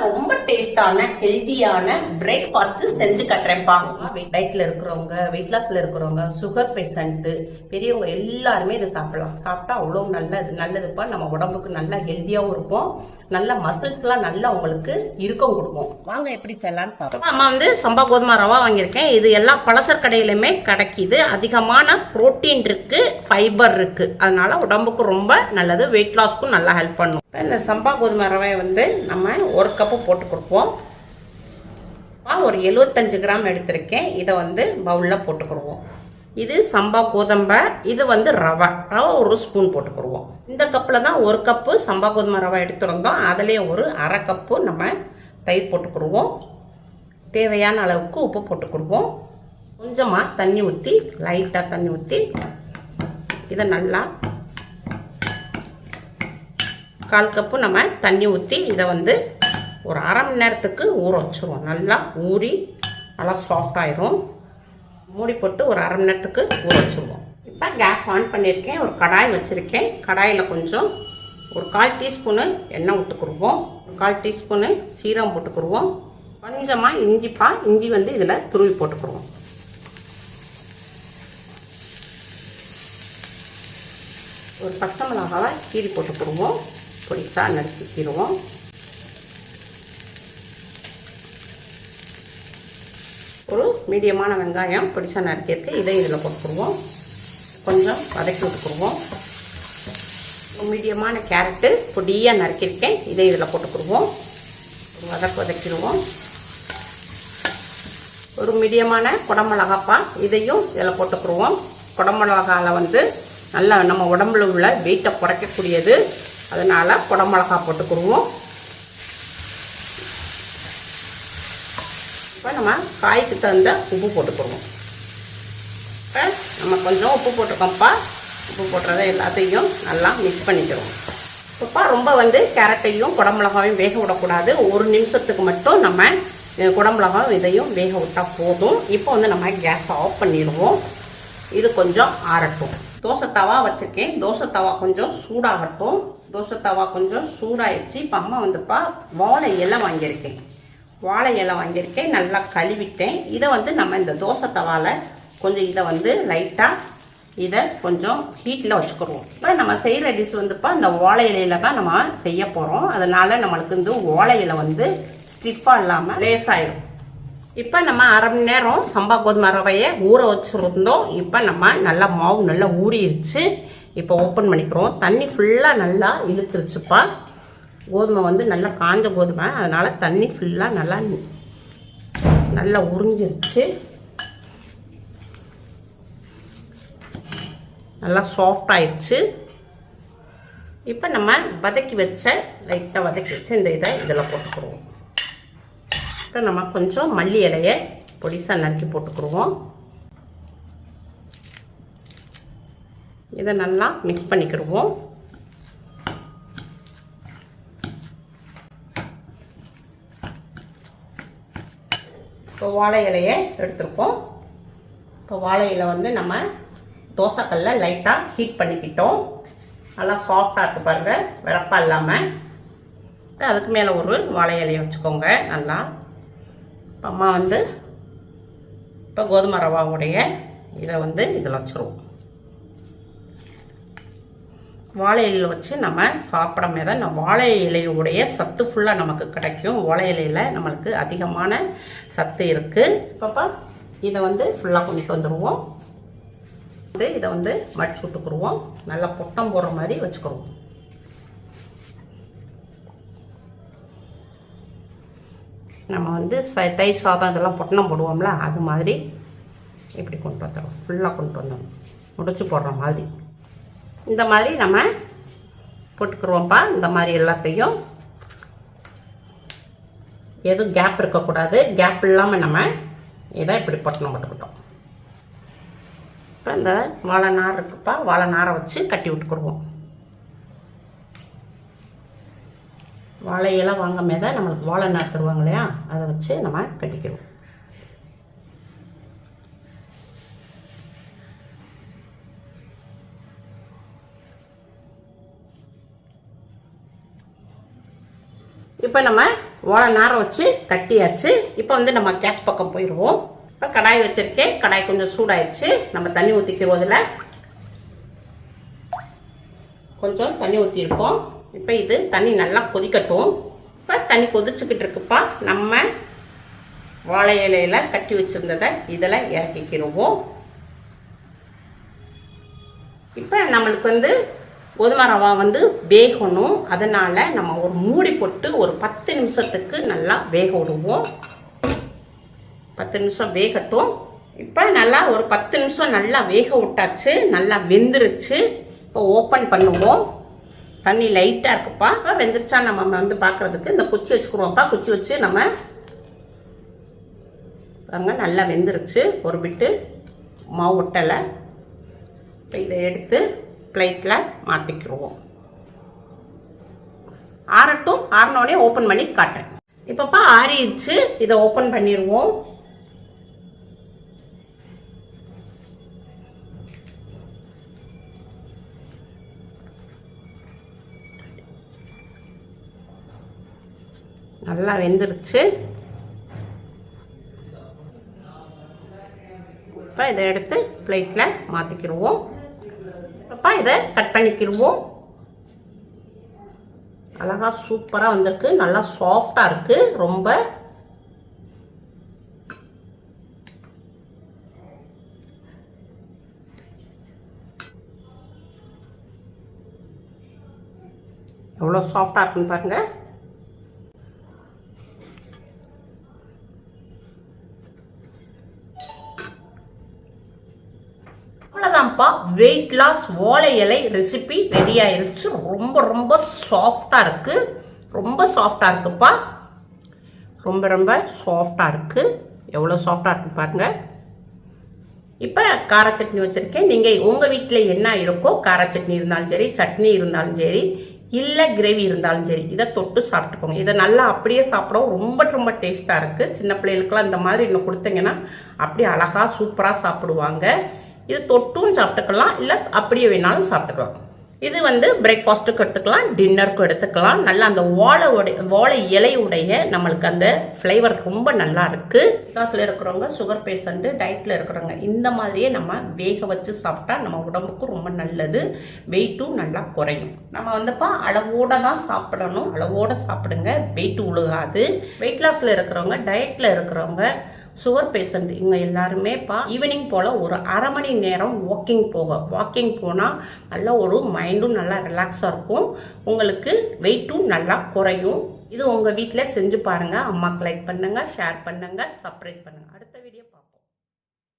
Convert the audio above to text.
ரொம்ப டேஸ்டான ஹெல்தியான பிரேக்ஃபாஸ்ட் செஞ்சு கட்டுறேன்ப்பா. டயட்ல இருக்கிறவங்க, வெயிட் லாஸ்ல இருக்கிறவங்க, சுகர் பேஷண்ட், பெரியவங்க எல்லாருமே இதை சாப்பிடலாம். சாப்பிட்டா அவ்வளவு நல்லதுப்பா. நம்ம உடம்புக்கு நல்லா ஹெல்தியாவும் இருப்போம். நல்ல மசில்ஸ் எல்லாம் நல்லா உங்களுக்கு இருக்கம் கொடுக்கும். வாங்க எப்படி செய்யலாம்னு பார்ப்போம். அம்மா வந்து சம்பா கோதுமை ரவா வாங்கியிருக்கேன். இது எல்லா பலசர கடையிலுமே கிடைக்குது. அதிகமான புரோட்டீன் இருக்கு, ஃபைபர் இருக்கு. அதனால உடம்புக்கு ரொம்ப நல்லது. வெயிட் லாஸ்க்கும் நல்லா ஹெல்ப் பண்ணும். இந்த சம்பா கோதுமை ரவையை வந்து நம்ம ஒரு கப்பு போட்டு கொடுப்போம். ஒரு 75 கிராம் எடுத்திருக்கேன். இதை வந்து பவுலில் போட்டுக்கிடுவோம். இது சம்பா கோதுமை, இது வந்து ரவை ஒரு ஸ்பூன் போட்டுக்கிடுவோம். இந்த கப்பில் தான் ஒரு கப்பு சம்பா கோதுமை ரவை எடுத்துருந்தோம். அதிலே ஒரு அரை கப்பு நம்ம தயிர் போட்டுக்கிடுவோம். தேவையான அளவுக்கு உப்பு போட்டுக்கிடுவோம். கொஞ்சமாக தண்ணி ஊற்றி, லைட்டாக தண்ணி ஊற்றி இதை நல்லா 1/4 கப்பு நம்ம தண்ணி ஊற்றி இதை வந்து ஒரு அரை மணி நேரத்துக்கு ஊற வச்சுருவோம். நல்லா ஊறி நல்லா சாஃப்ட் ஆயிரும். மூடி போட்டு ஒரு அரை மணி நேரத்துக்கு ஊற வச்சுருவோம். இப்போ கேஸ் ஆன் பண்ணியிருக்கேன். ஒரு கடாய் வச்சுருக்கேன். கடாயில் கொஞ்சம் ஒரு 1/4 டீஸ்பூனு எண்ணெய் விட்டுக்குருவோம். ஒரு 1/4 டீஸ்பூனு சீரகம் போட்டுக்குருவோம். கொஞ்சமாக இஞ்சி வந்து இதில் துருவி போட்டுக்குருவோம். ஒரு பச்சை மிளகாவை கீரி போட்டுக்குருவோம். பொடிசாக நறுக்கிக்கிடுவோம். ஒரு மீடியமான வெங்காயம் பொடிசாக நறுக்கியிருக்கு. இதை இதில் போட்டுக்குருவோம். கொஞ்சம் வதக்கி விட்டுக்குருவோம். ஒரு மீடியமான கேரட்டு பொடியாக நறுக்கியிருக்கேன். இதை இதில் போட்டுக்குருவோம். வதக்கிடுவோம். ஒரு மீடியமான குடமிளகாப்பா, இதையும் இதில் போட்டுக்குருவோம். குடமிளகாவில் வந்து நல்லா நம்ம உடம்புல உள்ள வெயிட்டை குறைக்கக்கூடியது. அதனால் குடமிளகா போட்டுக்குருவோம். இப்போ நம்ம காய்க்கு தகுந்த உப்பு போட்டுக்குருவோம். இப்போ நம்ம கொஞ்சம் உப்பு போட்டுக்கோம்ப்பா. உப்பு போட்டுறதை எல்லாத்தையும் நல்லா மிக்ஸ் பண்ணிக்கிறோம். இப்போப்பா ரொம்ப வந்து கேரட்டையும் குடமிளகாவையும் வேக விடக்கூடாது. ஒரு நிமிஷத்துக்கு மட்டும் நம்ம குடமிளகாவும் இதையும் வேக விட்டால் போதும். இப்போ வந்து நம்ம கேஸை ஆஃப் பண்ணிடுவோம். இது கொஞ்சம் ஆறட்டும். தோசை தவா வச்சுருக்கேன். தோசை தவா கொஞ்சம் சூடாகட்டும். தோசை தவா கொஞ்சம் சூடாயிடுச்சு. இப்போ அம்மா வந்துப்பா வாழை இலை வாங்கியிருக்கேன். வாழை இலை வாங்கியிருக்கேன். நல்லா கழுவிட்டேன். இதை வந்து நம்ம இந்த தோசை தவாவில் கொஞ்சம் இதை வந்து லைட்டாக இதை கொஞ்சம் ஹீட்டில் வச்சுக்கிடுவோம். இப்போ நம்ம செய்கிற டிஷ் வந்துப்பா இந்த வாழை இலையில தான் நம்ம செய்ய போகிறோம். அதனால் நம்மளுக்கு இந்த வாழை இலை வந்து ஸ்டிஃபாக இல்லாமல் லேசாயிடும். இப்போ நம்ம அரை மணி நேரம் சம்பா கோதுமை ரவையை ஊற வச்சுருந்தோம். இப்போ நம்ம நல்லா மாவு நல்லா ஊறிடுச்சு. இப்போ ஓப்பன் பண்ணிக்கிறோம். தண்ணி ஃபுல்லாக நல்லா இழுத்துருச்சுப்பா. கோதுமை வந்து நல்லா காஞ்ச கோதுமை, அதனால் தண்ணி ஃபுல்லாக நல்லா உறிஞ்சிருச்சு. நல்லா சாஃப்ட் ஆயிடுச்சு. இப்போ நம்ம லைட்டாக வதக்கி வச்ச இந்த இதை இதில் போட்டுக்குருவோம். இப்போ நம்ம கொஞ்சம் மல்லி இலையை பொடிசாக நறுக்கி போட்டுக்குருவோம். இதை நல்லா மிக்ஸ் பண்ணிக்கிடுவோம். இப்போ வாழை இலையை எடுத்துருக்கோம். இப்போ வாழை இலை வந்து நம்ம தோசைக்கல்ல லைட்டாக ஹீட் பண்ணிக்கிட்டோம். நல்லா சாஃப்டாக இருக்குது பாருங்கள், வெறப்பாக இல்லாமல். அதுக்கு மேலே ஒரு வாழை இலையை வச்சுக்கோங்க நல்லா. இப்போ அம்மா வந்து இப்போ கோதுமை ரவாவுடைய இதை வந்து இதில் வச்சுருவோம். வாழை இலையில் வச்சு நம்ம சாப்பிடும் போது நம்ம வாழை இலையுடைய சத்து ஃபுல்லாக நமக்கு கிடைக்கும். வாழை இலையில் நம்மளுக்கு அதிகமான சத்து இருக்குது. இப்போப்பா இதை வந்து ஃபுல்லாக கொண்டுட்டு வந்துடுவோம். இதை வந்து மடிச்சு விட்டுக்குருவோம். நல்லா பொட்டம் போடுற மாதிரி வச்சுக்கிடுவோம். நம்ம வந்து தயிர் சாதம் இதெல்லாம் பொட்டணம் போடுவோம்ல, அது மாதிரி இப்படி கொண்டு வந்துடுவோம். ஃபுல்லாக கொண்டு வந்துடும் முடிச்சு போடுற மாதிரி. இந்த மாதிரி நம்ம போட்டுக்குருவோம்ப்பா. இந்த மாதிரி எல்லாத்தையும் எதுவும் கேப் இருக்கக்கூடாது. கேப் இல்லாமல் நம்ம இதை இப்படி பொட்டணம் போட்டுக்கிட்டோம். இப்போ இந்த வாழை நார் இருக்குப்பா, வாழை நாரை வச்சு கட்டி விட்டுக்குருவோம். வாழை இலை வாங்காம தான் நம்மளுக்கு வாழை நார் தருவாங்க இல்லையா, அதை வச்சு நம்ம கட்டிக்கிறோம். இப்போ நம்ம ஓலை நேரம் வச்சு கட்டியாச்சு. இப்போ வந்து நம்ம கேஸ் பக்கம் போயிடுவோம். இப்போ கடாய் வச்சிருக்கேன். கடாய் கொஞ்சம் சூடாயிடுச்சு. நம்ம தண்ணி ஊற்றிக்கிறோம். இதில் கொஞ்சம் தண்ணி ஊற்றிருக்கோம். இப்போ இது தண்ணி நல்லா கொதிக்கட்டும். இப்போ தண்ணி கொதிச்சுக்கிட்டு இருக்குப்பா. நம்ம வாழை இலையில் கட்டி வச்சுருந்ததை இதில் இறக்கிக்கிடுவோம். இப்போ நம்மளுக்கு வந்து கோதுமை ரவா வந்து வேகணும். அதனால் நம்ம ஒரு மூடி போட்டு ஒரு 10 நிமிஷத்துக்கு நல்லா வேக விடுவோம். 10 நிமிஷம் வேகட்டும். இப்போ நல்லா ஒரு 10 நிமிஷம் நல்லா வேக விட்டாச்சு. நல்லா வெந்துருச்சு. இப்போ ஓப்பன் பண்ணுவோம். தண்ணி லைட்டாக இருக்குப்பா. இப்போ வெந்துருச்சா நம்ம வந்து பார்க்குறதுக்கு இந்த குச்சி வச்சுக்கிறோம்ப்பா. குச்சி வச்சு நம்ம பாருங்க நல்லா வெந்துருச்சு. ஒரு பிட்டு மாவு ஒட்டலை. இப்போ இதை எடுத்து பிளேட்டில் மாற்றிக்கிடுவோம். ஆறட்டும். ஆறினோடனே ஓப்பன் பண்ணி காட்டுறேன். இப்போப்பா ஆறிடுச்சு. இதை ஓப்பன் பண்ணிடுவோம். நல்லா வெந்துருச்சு. இப்போ இதை எடுத்து பிளேட்டில் மாற்றிக்கிடுவோம். இப்போ இதை கட் பண்ணிக்கிடுவோம். அழகா சூப்பராக வந்திருக்கு. நல்லா சாஃப்டாக இருக்குது. ரொம்ப எவ்வளோ சாஃப்டாக இருக்குன்னு பாருங்கள். அவ்வளோதான்ப்பா, வெயிட் லாஸ் வாழை இலை ரெசிபி ரெடி ஆயிருச்சு. ரொம்ப ரொம்ப சாஃப்டாக இருக்குது. ரொம்ப சாஃப்டாக இருக்குப்பா. ரொம்ப ரொம்ப சாஃப்டாக இருக்குது. எவ்வளோ சாஃப்டாக இருக்குன்னு பாருங்கள். இப்போ கார சட்னி வச்சுருக்கேன். நீங்கள் உங்கள் வீட்டில் என்ன இருக்கோ, கார சட்னி இருந்தாலும் சரி, சட்னி இருந்தாலும் சரி, இல்லை கிரேவி இருந்தாலும் சரி, இதை தொட்டு சாப்பிட்டுக்கோங்க. இதை நல்லா அப்படியே சாப்பிடவும் ரொம்ப ரொம்ப டேஸ்ட்டாக இருக்குது. சின்ன பிள்ளைகளுக்கெல்லாம் இந்த மாதிரி இன்னும் கொடுத்தீங்கன்னா அப்படியே அழகாக சூப்பராக சாப்பிடுவாங்க. இது தொட்டும் சாப்பிட்டுக்கலாம், இல்லை அப்படியே வேணாலும் சாப்பிட்டுக்கலாம். இது வந்து பிரேக்ஃபாஸ்ட்டுக்கு எடுத்துக்கலாம், டின்னருக்கு எடுத்துக்கலாம். நல்லா அந்த வாழை இலையுடைய நம்மளுக்கு அந்த ஃப்ளேவர் ரொம்ப நல்லா இருக்கு. கிளாஸில் இருக்கிறவங்க, சுகர் பேஷண்ட்டு, டயட்டில் இருக்கிறவங்க இந்த மாதிரியே நம்ம வேக வச்சு சாப்பிட்டா நம்ம உடம்புக்கு ரொம்ப நல்லது. வெயிட்டும் நல்லா குறையும். நம்ம வந்துப்பா அளவோடு தான் சாப்பிடணும். அளவோடு சாப்பிடுங்க, வெயிட் உழுகாது. வெயிட் லாஸில் இருக்கிறவங்க, டயட்டில் இருக்கிறவங்க, சுகர் பேஷண்ட் இவங்க எல்லாருமே ஈவினிங் போல் ஒரு அரை மணி நேரம் வாக்கிங் போனால் நல்லா ஒரு மைண்டும் நல்லா ரிலாக்ஸாக இருக்கும். உங்களுக்கு வெயிட்டும் நல்லா குறையும். இது உங்கள் வீட்டில் செஞ்சு பாருங்கள். அம்மாவுக்கு லைக் பண்ணுங்கள், ஷேர் பண்ணுங்கள், சப்ஸ்கிரைப் பண்ணுங்கள். அடுத்த வீடியோ பார்ப்போம்.